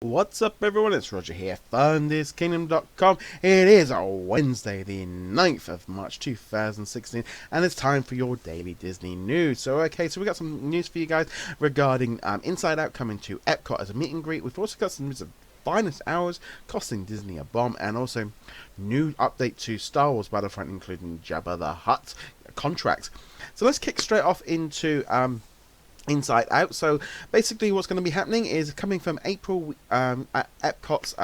What's up, everyone? It's Roger here from DisKingdom.com. It is Wednesday, the 9th of March 2016, and it's time for your daily Disney news. So we got some news for you guys regarding Inside Out coming to Epcot as a meet and greet. We've also got some news of finest hours costing Disney a bomb, and also new update to Star Wars Battlefront, including Jabba the Hutt contracts. So let's kick straight off into Inside Out. So basically what's going to be happening is coming from April at Epcot's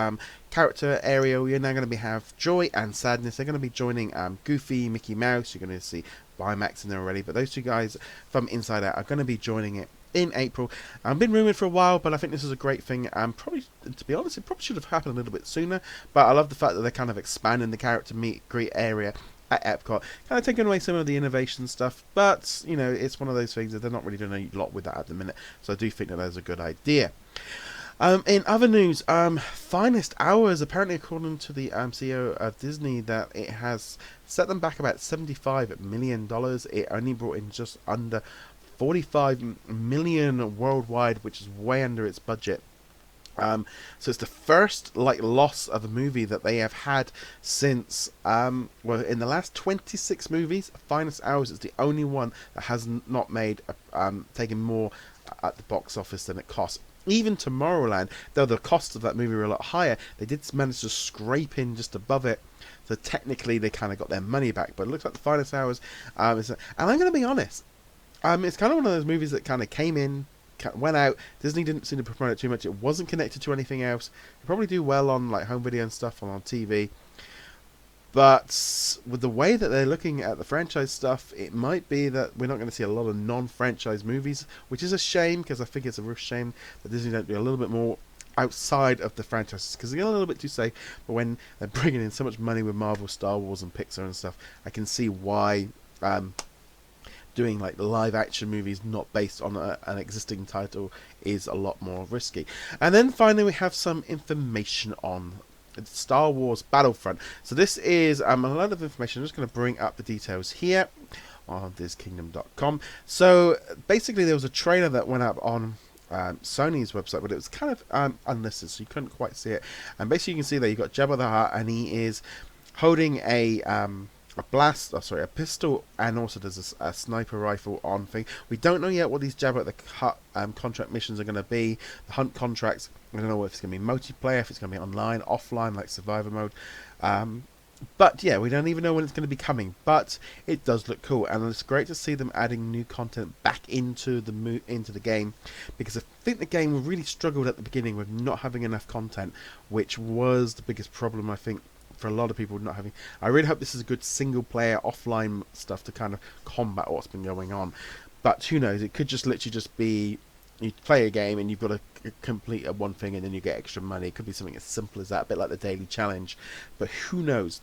character area. We're now going to have Joy and Sadness. They're going to be joining Goofy, Mickey Mouse. You're going to see Baymax in there already, but those two guys from Inside Out are going to be joining it in April. Been rumoured for a while, but I think this is a great thing. Probably, to be honest, it probably should have happened a little bit sooner, but I love the fact that they're kind of expanding the character meet greet area at Epcot, kind of taking away some of the innovation stuff, but you know, it's one of those things that they're not really doing a lot with that at the minute, so I do think that that's a good idea. In other news, finest hours, apparently according to the CEO of Disney, that it has set them back about $75 million. It only brought in just under 45 million worldwide, which is way under its budget. So it's the first loss of a movie that they have had since in the last 26 movies, Finest Hours is the only one that has not made taken more at the box office than it costs. Even Tomorrowland, though the costs of that movie were a lot higher, they did manage to scrape in just above it. So technically they kind of got their money back. But it looks like the Finest Hours and I'm going to be honest, it's kind of one of those movies that kind of came in, went out. Disney didn't seem to promote it too much. It wasn't connected to anything else. It probably do well on like home video and stuff, on TV. But with the way that they're looking at the franchise stuff, it might be that we're not going to see a lot of non-franchise movies, which is a shame, because I think it's a real shame that Disney don't do a little bit more outside of the franchises, because they get a little bit too safe. But when they're bringing in so much money with Marvel, Star Wars and Pixar and stuff, I can see why doing like live action movies not based on an existing title is a lot more risky. And then finally we have some information on Star Wars Battlefront. So this is a lot of information. I'm just going to bring up the details here on DisKingdom.com. So basically there was a trailer that went up on Sony's website, but it was kind of unlisted, so you couldn't quite see it. And basically you can see there you've got Jabba the Hutt, and he is holding a pistol, and also there's a sniper rifle on thing. We don't know yet what these Jabba the Hutt contract missions are going to be. The Hunt contracts, we don't know if it's going to be multiplayer, if it's going to be online, offline, like survivor mode. But yeah, we don't even know when it's going to be coming. But it does look cool, and it's great to see them adding new content back into the game, because I think the game really struggled at the beginning with not having enough content, which was the biggest problem, I think, for a lot of people not having. I really hope this is a good single player offline stuff to kind of combat what's been going on. But who knows, it could just literally just be you play a game and you've got to complete one thing and then you get extra money. It could be something as simple as that, a bit like the daily challenge, but who knows.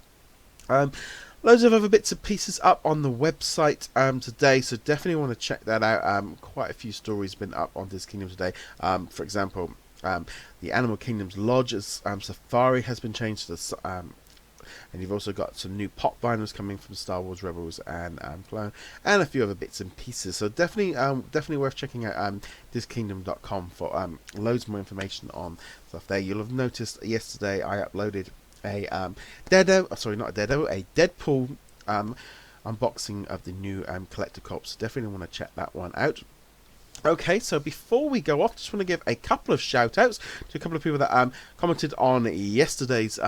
Loads of other bits and pieces up on the website today, so definitely want to check that out. Quite a few stories been up on DisKingdom today. For example, the Animal Kingdom's Lodge's Safari has been changed to the and you've also got some new pop vinyls coming from Star Wars Rebels and Clone, and a few other bits and pieces. So definitely worth checking out DisKingdom.com for loads more information on stuff there. You'll have noticed yesterday I uploaded a Deadpool unboxing of the new Collector Corps. So definitely want to check that one out. Okay, so before we go off, just want to give a couple of shout outs to a couple of people that commented on yesterday's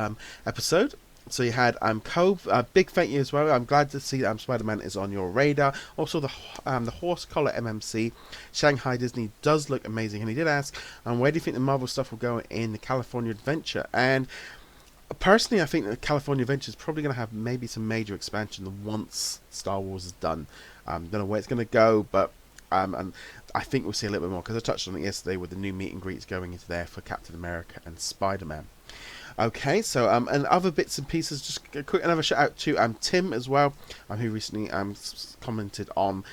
episode. So you had Cove, big thank you as well. I'm glad to see that Spider-Man is on your radar. Also the horse collar MMC Shanghai Disney does look amazing, and he did ask, where do you think the Marvel stuff will go in the California Adventure? And personally, I think the California Adventure is probably going to have maybe some major expansion once Star Wars is done. Don't know where it's going to go, but and I think we'll see a little bit more, because I touched on it yesterday with the new meet and greets going into there for Captain America and Spider-Man. Okay, so and other bits and pieces, just a quick another shout out to Tim as well, who recently commented on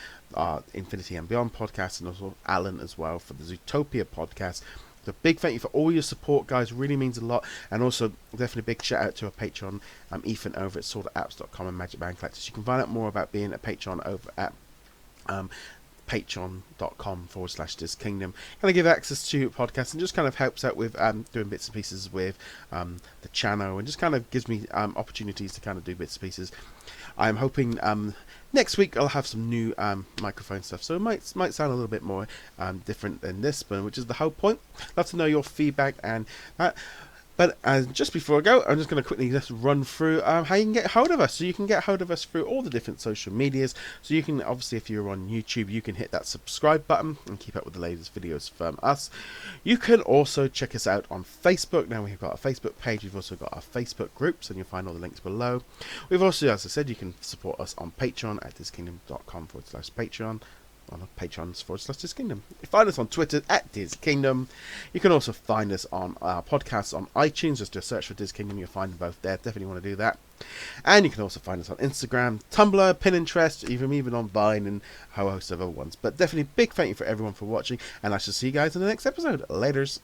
Infinity and Beyond podcast, and also Alan as well for the Zootopia podcast. So big thank you for all your support, guys, really means a lot. And also definitely a big shout out to our patron Ethan over at sortedapps.com and Magic Band Collectors. You can find out more about being a patron over at patreon.com/DisKingdom. Kind of give access to podcasts and just kind of helps out with doing bits and pieces with the channel, and just kind of gives me opportunities to kind of do bits and pieces. I'm hoping next week I'll have some new microphone stuff, so it might sound a little bit more different than this, but which is the whole point. Love to know your feedback and that. But just before I go, I'm just going to quickly just run through how you can get hold of us. So you can get hold of us through all the different social medias. So you can, obviously, if you're on YouTube, you can hit that subscribe button and keep up with the latest videos from us. You can also check us out on Facebook. Now we've got a Facebook page. We've also got our Facebook groups, and you'll find all the links below. We've also, as I said, you can support us on Patreon at DisKingdom.com/Patreon. On Patreon/DisKingdom. You find us on Twitter at DisKingdom. You can also find us on our podcasts on iTunes. Just do a search for DisKingdom. You'll find them both there. Definitely want to do that. And you can also find us on Instagram, Tumblr, Pinterest, even on Vine, and a host of other ones. But definitely big thank you for everyone for watching, and I shall see you guys in the next episode. Laters.